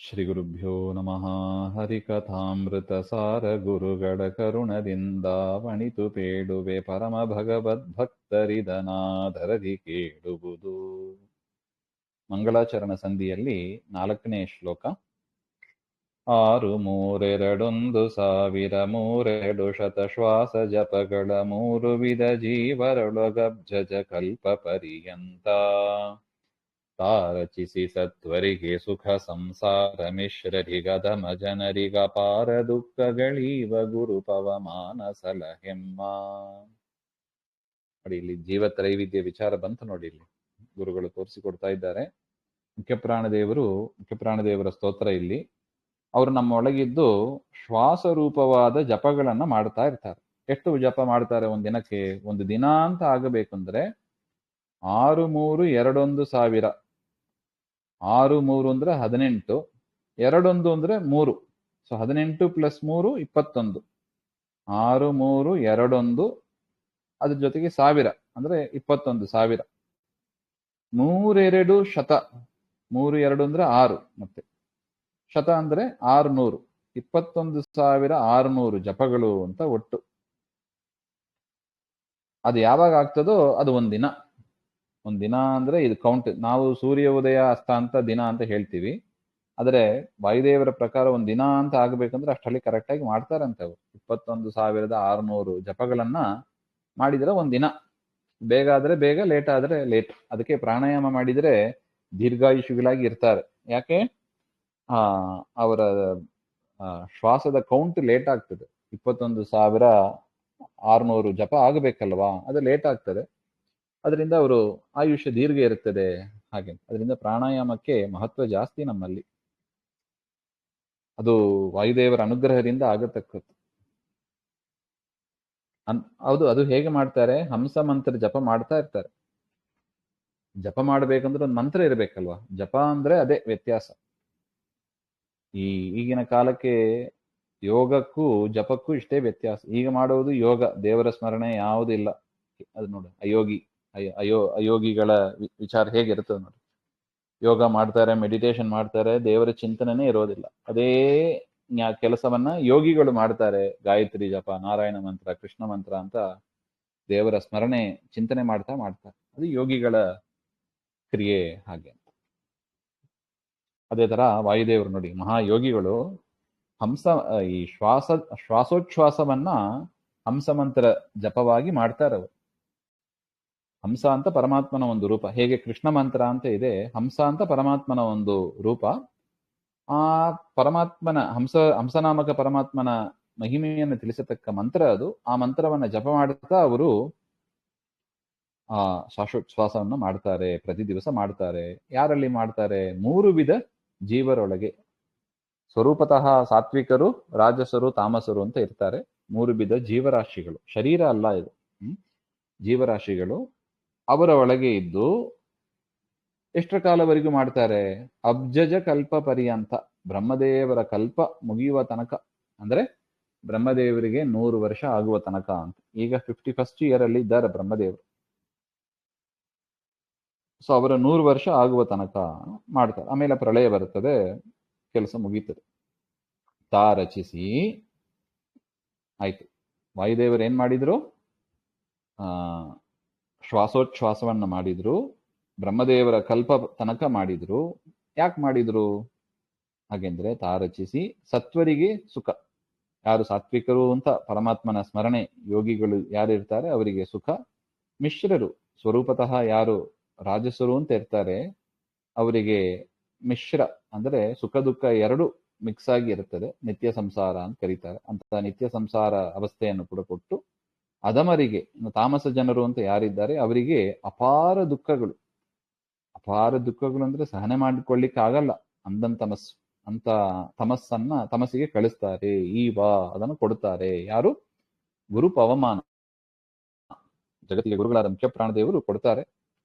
ಶ್ರೀಗುರುಭ್ಯೋ ನಮಃ. ಹರಿಕಥಾಮೃತಸಾರ ಗುರುಗಳ ಕರುಣದಿಂದಾವಣಿತು ಪೇಡುವೆ ಪರಮ ಭಗವದ್ಭಕ್ತರಿದನಾದರದಿ ಕೇಳುವುದು. ಮಂಗಳಾಚರಣ ಸಂಧಿಯಲ್ಲಿ 4ನೇ ಶ್ಲೋಕ. 6,3,2,1,000 ಶ್ವಾಸ ಜಪಗಳ 3 ವಿಧ ಜೀವರೊಳಗಬ್ಜಜ ಕಲ್ಪ ಪರ್ಯಂತ ತಾರಚಿಸಿ ಸತ್ವರಿಗೆ ಸುಖ ಸಂಸಾರ ಮಿಶ್ರರಿಗಧಮ ಜನರಿಗ ಪಾರ ದುಃಖಗಳೀವ ಗುರು ಪವಮಾನ ಸಲಹೆಮ್ಮ. ನೋಡಿ, ಇಲ್ಲಿ ಜೀವತ್ರೈವಿಧ್ಯ ವಿಚಾರ ಬಂತು. ನೋಡಿ, ಇಲ್ಲಿ ಗುರುಗಳು ತೋರಿಸಿಕೊಡ್ತಾ ಇದ್ದಾರೆ. ಮುಖ್ಯಪ್ರಾಣದೇವರ ಸ್ತೋತ್ರ ಇಲ್ಲಿ. ಅವರು ನಮ್ಮ ಒಳಗಿದ್ದು ಶ್ವಾಸ ರೂಪವಾದ ಜಪಗಳನ್ನ ಮಾಡ್ತಾ ಇರ್ತಾರೆ. ಎಷ್ಟು ಜಪ ಮಾಡ್ತಾರೆ ಒಂದು ದಿನಕ್ಕೆ? ಒಂದು ದಿನ ಅಂತ ಆಗಬೇಕಂದ್ರೆ 6,3,2,1,000. 6,3 ಅಂದ್ರೆ 18, 2,1 ಅಂದ್ರೆ 3. ಸೊ 18 + 3 21. 6,3,2,1 ಅದ್ರ ಜೊತೆಗೆ 1000 ಅಂದ್ರೆ 21,000. 3,2 ಶತ. 3,2 ಅಂದ್ರೆ 6, ಮತ್ತೆ ಶತ ಅಂದ್ರೆ 600. 21,600 ಜಪಗಳು ಅಂತ ಒಟ್ಟು. ಅದು ಯಾವಾಗ ಆಗ್ತದೋ ಅದು ಒಂದಿನ. ಒಂದಿನ ಅಂದ್ರೆ ಇದು ಕೌಂಟ್. ನಾವು ಸೂರ್ಯ ಉದಯ ಅಸ್ತ ಅಂತ ದಿನ ಅಂತ ಹೇಳ್ತೀವಿ. ಆದರೆ ವಾಯುದೇವರ ಪ್ರಕಾರ ಒಂದು ದಿನ ಅಂತ ಆಗ್ಬೇಕಂದ್ರೆ ಅಷ್ಟರಲ್ಲಿ ಕರೆಕ್ಟ್ ಆಗಿ ಮಾಡ್ತಾರಂತೆ ಅವರು. 21,600 ಜಪಗಳನ್ನ ಮಾಡಿದ್ರೆ ಒಂದಿನ. ಬೇಗ ಆದ್ರೆ ಬೇಗ, ಲೇಟ್ ಆದ್ರೆ ಲೇಟ್. ಅದಕ್ಕೆ ಪ್ರಾಣಾಯಾಮ ಮಾಡಿದ್ರೆ ದೀರ್ಘಾಯುಷಿಗಳಾಗಿ ಇರ್ತಾರೆ. ಯಾಕೆ? ಅವರ ಶ್ವಾಸದ ಕೌಂಟ್ ಲೇಟ್ ಆಗ್ತದೆ. 21,600 ಜಪ ಆಗಬೇಕಲ್ವಾ, ಅದು ಲೇಟ್ ಆಗ್ತದೆ. ಅದರಿಂದ ಅವರು ಆಯುಷ್ಯ ದೀರ್ಘ ಇರುತ್ತದೆ. ಹಾಗೆ ಅದರಿಂದ ಪ್ರಾಣಾಯಾಮಕ್ಕೆ ಮಹತ್ವ ಜಾಸ್ತಿ ನಮ್ಮಲ್ಲಿ. ಅದು ವಾಯುದೇವರ ಅನುಗ್ರಹದಿಂದ ಆಗತಕ್ಕದ್ದು. ಹೌದು. ಅದು ಹೇಗೆ ಮಾಡ್ತಾರೆ? ಹಂಸ ಮಂತ್ರ ಜಪ ಮಾಡ್ತಾ ಇರ್ತಾರೆ. ಜಪ ಮಾಡ್ಬೇಕಂದ್ರೆ ಒಂದು ಮಂತ್ರ ಇರಬೇಕಲ್ವಾ. ಜಪ ಅಂದ್ರೆ ಅದೇ ವ್ಯತ್ಯಾಸ. ಈಗಿನ ಕಾಲಕ್ಕೆ ಯೋಗಕ್ಕೂ ಜಪಕ್ಕೂ ಇಷ್ಟೇ ವ್ಯತ್ಯಾಸ. ಈಗ ಮಾಡುವುದು ಯೋಗ, ದೇವರ ಸ್ಮರಣೆ ಯಾವುದೂ ಇಲ್ಲ. ಅದು ನೋಡಿ, ಅಯೋಗಿಗಳ ವಿಚಾರ ಹೇಗಿರ್ತದೆ ನೋಡಿ. ಯೋಗ ಮಾಡ್ತಾರೆ, ಮೆಡಿಟೇಷನ್ ಮಾಡ್ತಾರೆ, ದೇವರ ಚಿಂತನೆನೇ ಇರೋದಿಲ್ಲ. ಅದೇ ಕೆಲಸವನ್ನ ಯೋಗಿಗಳು ಮಾಡ್ತಾರೆ. ಗಾಯತ್ರಿ ಜಪ, ನಾರಾಯಣ ಮಂತ್ರ, ಕೃಷ್ಣ ಮಂತ್ರ ಅಂತ ದೇವರ ಸ್ಮರಣೆ ಚಿಂತನೆ ಮಾಡ್ತಾರೆ. ಅದು ಯೋಗಿಗಳ ಕ್ರಿಯೆ. ಹಾಗೆ ಅದೇ ತರ ವಾಯುದೇವರು ನೋಡಿ, ಮಹಾಯೋಗಿಗಳು ಈ ಶ್ವಾಸೋಚ್ಛ್ವಾಸವನ್ನ ಹಂಸ ಮಂತ್ರ ಜಪವಾಗಿ ಮಾಡ್ತಾರೆ ಅವರು. ಹಂಸ ಅಂತ ಪರಮಾತ್ಮನ ಒಂದು ರೂಪ. ಹೇಗೆ ಕೃಷ್ಣ ಮಂತ್ರ ಅಂತ ಇದೆ, ಹಂಸ ಅಂತ ಪರಮಾತ್ಮನ ಒಂದು ರೂಪ. ಆ ಪರಮಾತ್ಮನ ಹಂಸನಾಮಕ ಪರಮಾತ್ಮನ ಮಹಿಮೆಯನ್ನು ತಿಳಿಸತಕ್ಕ ಮಂತ್ರ ಅದು. ಆ ಮಂತ್ರವನ್ನ ಜಪ ಮಾಡುತ್ತಾ ಅವರು ಆ ಶ್ವಾಸೋಚ್ಛ್ವಾಸವನ್ನು ಮಾಡ್ತಾರೆ. ಪ್ರತಿ ದಿವಸ ಮಾಡ್ತಾರೆ. ಯಾರಲ್ಲಿ ಮಾಡ್ತಾರೆ? 3 ವಿಧ ಜೀವರೊಳಗೆ. ಸ್ವರೂಪತಃ ಸಾತ್ವಿಕರು, ರಾಜಸರು, ತಾಮಸರು ಅಂತ ಇರ್ತಾರೆ. 3 ವಿಧ ಜೀವರಾಶಿಗಳು. ಶರೀರ ಅಲ್ಲ ಇದು, ಜೀವರಾಶಿಗಳು ಅವರ ಒಳಗೆ ಇದ್ದು ಎಷ್ಟರ ಕಾಲವರೆಗೂ ಮಾಡ್ತಾರೆ? ಅಬ್ಜಜ ಕಲ್ಪ ಪರ್ಯಂತ. ಬ್ರಹ್ಮದೇವರ ಕಲ್ಪ ಮುಗಿಯುವ ತನಕ, ಅಂದ್ರೆ ಬ್ರಹ್ಮದೇವರಿಗೆ 100 ವರ್ಷ ಆಗುವ ತನಕ ಅಂತ. ಈಗ 51st ಇಯರ್ ಅಲ್ಲಿ ಇದ್ದಾರೆ ಬ್ರಹ್ಮದೇವರು. ಸೊ ಅವರ 100 ವರ್ಷ ಆಗುವ ತನಕ ಮಾಡ್ತಾರೆ. ಆಮೇಲೆ ಪ್ರಳಯ ಬರುತ್ತದೆ, ಕೆಲಸ ಮುಗೀತದೆ. ತಾ ರಚಿಸಿ ಆಯ್ತು. ವಾಯುದೇವರು ಏನ್ ಮಾಡಿದ್ರು? ಶ್ವಾಸೋಚ್ಛ್ವಾಸವನ್ನ ಮಾಡಿದ್ರು. ಬ್ರಹ್ಮದೇವರ ಕಲ್ಪ ತನಕ ಮಾಡಿದ್ರು. ಯಾಕೆ ಮಾಡಿದ್ರು ಹಾಗೆಂದ್ರೆ, ತಾ ರಚಿಸಿ ಸತ್ವರಿಗೆ ಸುಖ. ಯಾರು ಸಾತ್ವಿಕರು ಅಂತ ಪರಮಾತ್ಮನ ಸ್ಮರಣೆ ಯೋಗಿಗಳು ಯಾರು ಇರ್ತಾರೆ ಅವರಿಗೆ ಸುಖ. ಮಿಶ್ರರು ಸ್ವರೂಪತಃ ಯಾರು ರಾಜಸರು ಅಂತ ಇರ್ತಾರೆ ಅವರಿಗೆ ಮಿಶ್ರ, ಅಂದ್ರೆ ಸುಖ ದುಃಖ ಎರಡು ಮಿಕ್ಸ್ ಆಗಿ ಇರುತ್ತದೆ. ನಿತ್ಯ ಸಂಸಾರ ಅಂತ ಕರೀತಾರೆ. ಅಂತ ನಿತ್ಯ ಸಂಸಾರ ಅವಸ್ಥೆಯನ್ನು ಕೂಡ ಕೊಟ್ಟು ಅಧಮರಿಗೆ, ತಾಮಸ ಜನರು ಅಂತ ಯಾರಿದ್ದಾರೆ ಅವರಿಗೆ ಅಪಾರ ದುಃಖಗಳು. ಅಪಾರ ದುಃಖಗಳು ಅಂದ್ರೆ ಸಹನೆ ಮಾಡಿಕೊಳ್ಳಿಕ್ಕೆ ಆಗಲ್ಲ. ತಮಸ್ಸು ಅಂತ ತಮಸ್ಸಿಗೆ ಕಳಿಸ್ತಾರೆ. ಅದನ್ನು ಕೊಡುತ್ತಾರೆ ಯಾರು? ಗುರು ಪವಮಾನ. ಜಗತ್ತಿಗೆ ಗುರುಗಳಾದ ಮುಖ್ಯ ಪ್ರಾಣದೇವರು ಕೊಡ್ತಾರೆ.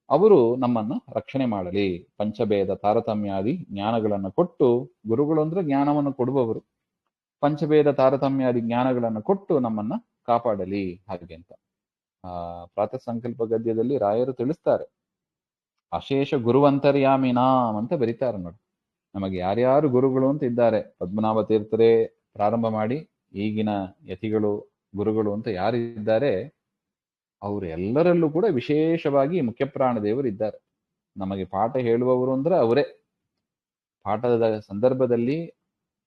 ಅವರು ನಮ್ಮನ್ನ ರಕ್ಷಣೆ ಮಾಡಲಿ. ಪಂಚಭೇದ ತಾರತಮ್ಯಾದಿ ಜ್ಞಾನಗಳನ್ನು ಕೊಟ್ಟು, ಗುರುಗಳು ಅಂದ್ರೆ ಜ್ಞಾನವನ್ನು ಕೊಡುವವರು. ಪಂಚಭೇದ ತಾರತಮ್ಯಾದಿ ಜ್ಞಾನಗಳನ್ನು ಕೊಟ್ಟು ನಮ್ಮನ್ನ ಕಾಪಾಡಲಿ. ಹಾಗೆ ಅಂತ ಪ್ರಾತಃ ಸಂಕಲ್ಪ ಗದ್ಯದಲ್ಲಿ ರಾಯರು ತಿಳಿಸ್ತಾರೆ. ಅಶೇಷ ಗುರುವಂತರ್ಯಾಮಿನಾಮ್ ಅಂತ ಬರೀತಾರೆ ನೋಡಿ. ನಮಗೆ ಯಾರ್ಯಾರು ಗುರುಗಳು ಅಂತ ಇದ್ದಾರೆ, ಪದ್ಮನಾಭ ತೀರ್ಥರೇ ಪ್ರಾರಂಭ ಮಾಡಿ ಈಗಿನ ಯತಿಗಳು ಗುರುಗಳು ಅಂತ ಯಾರಿದ್ದಾರೆ, ಅವರು ಎಲ್ಲರಲ್ಲೂ ಕೂಡ ವಿಶೇಷವಾಗಿ ಮುಖ್ಯಪ್ರಾಣದೇವರು ಇದ್ದಾರೆ. ನಮಗೆ ಪಾಠ ಹೇಳುವವರು ಅಂದ್ರೆ ಅವರೇ. ಪಾಠದ ಸಂದರ್ಭದಲ್ಲಿ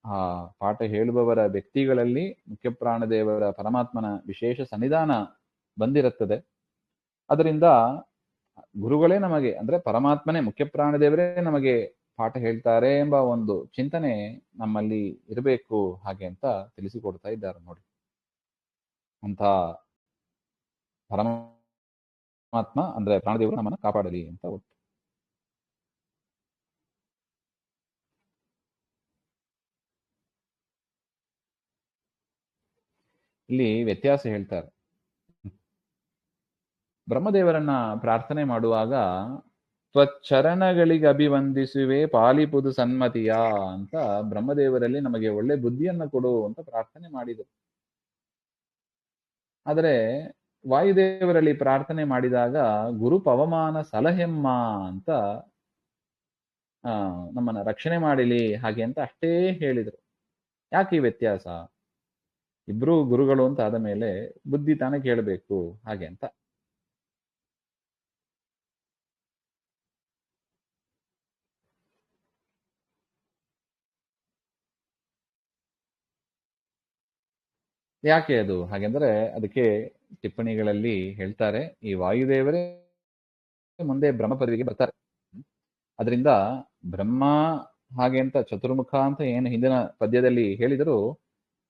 ಆ ಪಾಠ ಹೇಳುವವರ ವ್ಯಕ್ತಿಗಳಲ್ಲಿ ಮುಖ್ಯಪ್ರಾಣದೇವರ ಪರಮಾತ್ಮನ ವಿಶೇಷ ಸನ್ನಿಧಾನ ಬಂದಿರುತ್ತದೆ. ಅದರಿಂದ ಗುರುಗಳೇ ನಮಗೆ, ಅಂದ್ರೆ ಪರಮಾತ್ಮನೇ ಮುಖ್ಯಪ್ರಾಣದೇವರೇ ನಮಗೆ ಪಾಠ ಹೇಳ್ತಾರೆ ಎಂಬ ಒಂದು ಚಿಂತನೆ ನಮ್ಮಲ್ಲಿ ಇರಬೇಕು ಹಾಗೆ ಅಂತ ತಿಳಿಸಿಕೊಡ್ತಾ ಇದ್ದಾರೆ ನೋಡಿ. ಅಂತ ಪರಮಾತ್ಮ ಅಂದ್ರೆ ಪ್ರಾಣದೇವರು ನಮ್ಮನ್ನು ಕಾಪಾಡಲಿ ಅಂತ ಒಟ್ಟು. ಇಲ್ಲಿ ವ್ಯತ್ಯಾಸ ಹೇಳ್ತಾರೆ. ಬ್ರಹ್ಮದೇವರನ್ನ ಪ್ರಾರ್ಥನೆ ಮಾಡುವಾಗ ತ್ವಚ್ಚರಣಗಳಿಗೆ ಅಭಿವಂದಿಸುವೆ ಪಾಲಿಪುದು ಸನ್ಮತಿಯ ಅಂತ ಬ್ರಹ್ಮದೇವರಲ್ಲಿ ನಮಗೆ ಒಳ್ಳೆ ಬುದ್ಧಿಯನ್ನ ಕೊಡು ಅಂತ ಪ್ರಾರ್ಥನೆ ಮಾಡಿದರು. ಆದರೆ ವಾಯುದೇವರಲ್ಲಿ ಪ್ರಾರ್ಥನೆ ಮಾಡಿದಾಗ ಗುರು ಪವಮಾನ ಸಲಹೆಮ್ಮ ಅಂತ ನಮ್ಮನ್ನ ರಕ್ಷಣೆ ಮಾಡಿಲಿ ಹಾಗೆ ಅಂತ ಅಷ್ಟೇ ಹೇಳಿದರು. ಯಾಕೆ ಈ ವ್ಯತ್ಯಾಸ? ಇಬ್ರು ಗುರುಗಳು ಅಂತ ಆದ ಮೇಲೆ ಬುದ್ಧಿ ತಾನೇ ಕೇಳಬೇಕು ಹಾಗೆ ಅಂತ. ಯಾಕೆ ಅದು ಹಾಗೆಂದ್ರೆ ಅದಕ್ಕೆ ಟಿಪ್ಪಣಿಗಳಲ್ಲಿ ಹೇಳ್ತಾರೆ, ಈ ವಾಯುದೇವರೇ ಮುಂದೆ ಬ್ರಹ್ಮ ಪದವಿಗೆ ಬರ್ತಾರೆ. ಅದರಿಂದ ಬ್ರಹ್ಮ ಹಾಗೆ ಅಂತ ಚತುರ್ಮುಖ ಅಂತ ಏನು ಹಿಂದಿನ ಪದ್ಯದಲ್ಲಿ ಹೇಳಿದರು,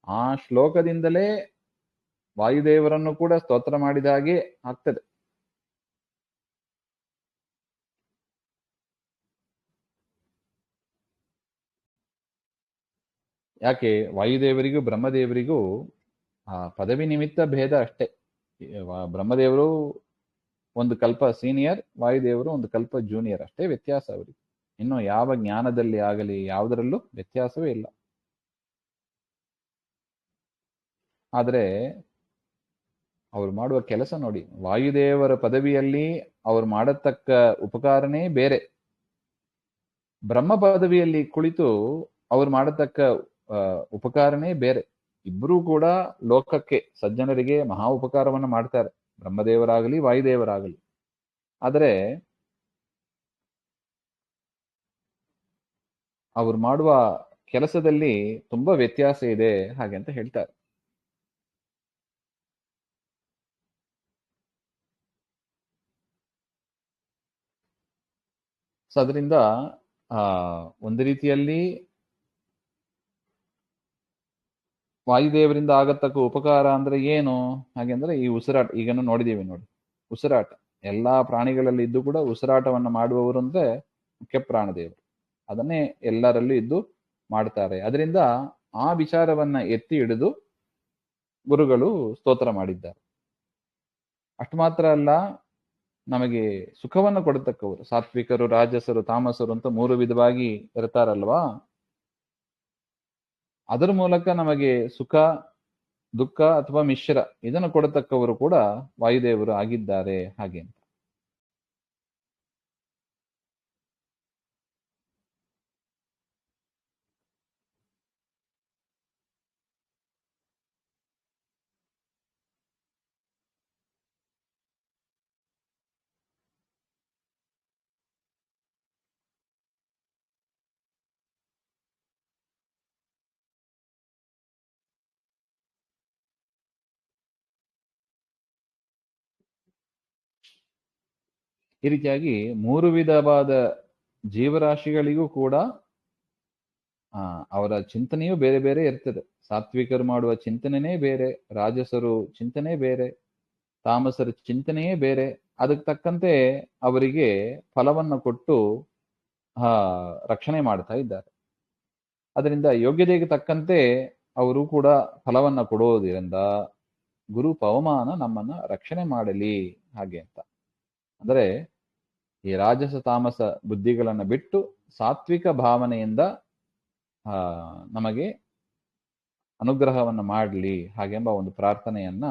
ಆ ಶ್ಲೋಕದಿಂದಲೇ ವಾಯುದೇವರನ್ನು ಕೂಡ ಸ್ತೋತ್ರ ಮಾಡಿದ ಹಾಗೆ ಆಗ್ತದೆ. ಯಾಕೆ ವಾಯುದೇವರಿಗೂ ಬ್ರಹ್ಮದೇವರಿಗೂ ಆ ಪದವಿ ನಿಮಿತ್ತ ಭೇದ ಅಷ್ಟೇ. ಬ್ರಹ್ಮದೇವರು ಒಂದು ಕಲ್ಪ ಸೀನಿಯರ್, ವಾಯುದೇವರು ಒಂದು ಕಲ್ಪ ಜೂನಿಯರ್, ಅಷ್ಟೇ ವ್ಯತ್ಯಾಸ ಅವರಿಗೆ. ಇನ್ನು ಯಾವ ಜ್ಞಾನದಲ್ಲಿ ಆಗಲಿ ಯಾವುದರಲ್ಲೂ ವ್ಯತ್ಯಾಸವೇ ಇಲ್ಲ. ಆದರೆ ಅವ್ರು ಮಾಡುವ ಕೆಲಸ ನೋಡಿ, ವಾಯುದೇವರ ಪದವಿಯಲ್ಲಿ ಅವ್ರು ಮಾಡತಕ್ಕ ಉಪಕಾರನೇ ಬೇರೆ. ಬ್ರಹ್ಮ ಪದವಿಯಲ್ಲಿ ಕುಳಿತು ಅವ್ರು ಮಾಡತಕ್ಕ ಉಪಕಾರನೇ ಬೇರೆ. ಇಬ್ಬರೂ ಕೂಡ ಲೋಕಕ್ಕೆ ಸಜ್ಜನರಿಗೆ ಮಹಾ ಉಪಕಾರವನ್ನು ಮಾಡ್ತಾರೆ, ಬ್ರಹ್ಮದೇವರಾಗಲಿ ವಾಯುದೇವರಾಗಲಿ. ಆದರೆ ಅವ್ರು ಮಾಡುವ ಕೆಲಸದಲ್ಲಿ ತುಂಬಾ ವ್ಯತ್ಯಾಸ ಇದೆ ಹಾಗೆ ಅಂತ ಹೇಳ್ತಾರೆ. ಸೊ ಅದರಿಂದ ಒಂದು ರೀತಿಯಲ್ಲಿ ವಾಯುದೇವರಿಂದ ಆಗತಕ್ಕ ಉಪಕಾರ ಅಂದ್ರೆ ಏನು ಹಾಗೆಂದ್ರೆ ಈ ಉಸಿರಾಟ. ಈಗನು ನೋಡಿದೀವಿ ನೋಡಿ, ಉಸಿರಾಟ ಎಲ್ಲಾ ಪ್ರಾಣಿಗಳಲ್ಲಿ ಇದ್ದು ಕೂಡ ಉಸಿರಾಟವನ್ನ ಮಾಡುವವರು ಅಂದ್ರೆ ಮುಖ್ಯ ಪ್ರಾಣದೇವರು. ಅದನ್ನೇ ಎಲ್ಲರಲ್ಲೂ ಇದ್ದು ಮಾಡ್ತಾರೆ. ಅದರಿಂದ ಆ ವಿಚಾರವನ್ನ ಎತ್ತಿ ಹಿಡಿದು ಗುರುಗಳು ಸ್ತೋತ್ರ ಮಾಡಿದ್ದಾರೆ. ಅಷ್ಟು ಮಾತ್ರ ಅಲ್ಲ, ನಮಗೆ ಸುಖವನ್ನು ಕೊಡತಕ್ಕವರು ಸಾತ್ವಿಕರು, ರಾಜಸರು, ತಾಮಸರು ಅಂತ 3 ವಿಧವಾಗಿ ಇರ್ತಾರಲ್ವಾ. ಅದರ ಮೂಲಕ ನಮಗೆ ಸುಖ, ದುಃಖ ಅಥವಾ ಮಿಶ್ರ ಇದನ್ನು ಕೊಡತಕ್ಕವರು ಕೂಡ ವಾಯುದೇವರು ಆಗಿದ್ದಾರೆ ಹಾಗೆ ಅಂತ. ಈ ರೀತಿಯಾಗಿ 3 ವಿಧವಾದ ಜೀವರಾಶಿಗಳಿಗೂ ಕೂಡ ಅವರ ಚಿಂತನೆಯೂ ಬೇರೆ ಬೇರೆ ಇರ್ತದೆ. ಸಾತ್ವಿಕರು ಮಾಡುವ ಚಿಂತನೆನೇ ಬೇರೆ, ರಾಜಸರು ಚಿಂತನೆ ಬೇರೆ, ತಾಮಸರ ಚಿಂತನೆಯೇ ಬೇರೆ. ಅದಕ್ಕೆ ತಕ್ಕಂತೆ ಅವರಿಗೆ ಫಲವನ್ನು ಕೊಟ್ಟು ರಕ್ಷಣೆ ಮಾಡ್ತಾ ಇದ್ದಾರೆ. ಅದರಿಂದ ಯೋಗ್ಯತೆಗೆ ತಕ್ಕಂತೆ ಅವರು ಕೂಡ ಫಲವನ್ನ ಕೊಡೋದ್ರಿಂದ ಗುರು ಪವಮಾನ ನಮ್ಮನ್ನ ರಕ್ಷಣೆ ಮಾಡಲಿ ಹಾಗೆ ಅಂತ. ಅಂದರೆ ಈ ರಾಜಸ ತಾಮಸ ಬುದ್ಧಿಗಳನ್ನ ಬಿಟ್ಟು ಸಾತ್ವಿಕ ಭಾವನೆಯಿಂದ ನಮಗೆ ಅನುಗ್ರಹವನ್ನ ಮಾಡಲಿ ಹಾಗೆಂಬ ಒಂದು ಪ್ರಾರ್ಥನೆಯನ್ನ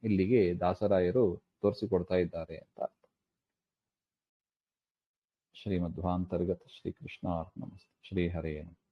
ಇಲ್ಲಿಗೆ ದಾಸರಾಯರು ತೋರಿಸಿಕೊಡ್ತಾ ಇದ್ದಾರೆ ಅಂತ. ಶ್ರೀಮಧ್ವಾಂತರ್ಗತ ಶ್ರೀ ಕೃಷ್ಣಾರ್ಪಣಮಸ್ತು. ಶ್ರೀ ಹರೇ ನಮಃ.